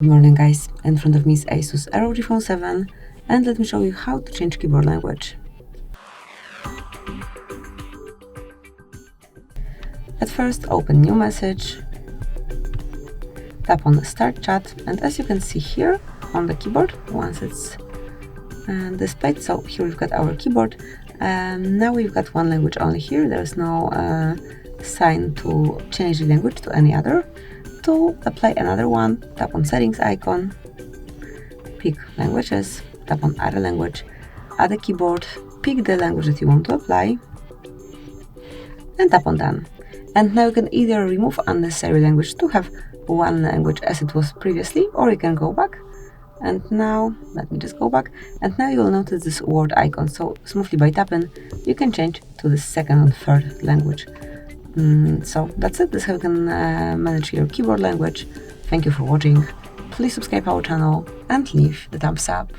Good morning guys, in front of me is ASUS ROG Phone 7 and let me show you how to change keyboard language. At first open new message, tap on start chat, and as you can see here on the keyboard, once it's displayed, so here we've got our keyboard. Now we've got one language only here, there's no sign to change the language to any other. To apply another one, tap on settings icon, pick languages, tap on add a language, add a keyboard, pick the language that you want to apply, and tap on done. And now you can either remove unnecessary language to have one language as it was previously, or you can go back. And now, let me just go back, and now you will notice this word icon, so smoothly by tapping, you can change to the second and third language. So that's it, this is how you can manage your keyboard language. Thank you for watching, please subscribe our channel and leave the thumbs up.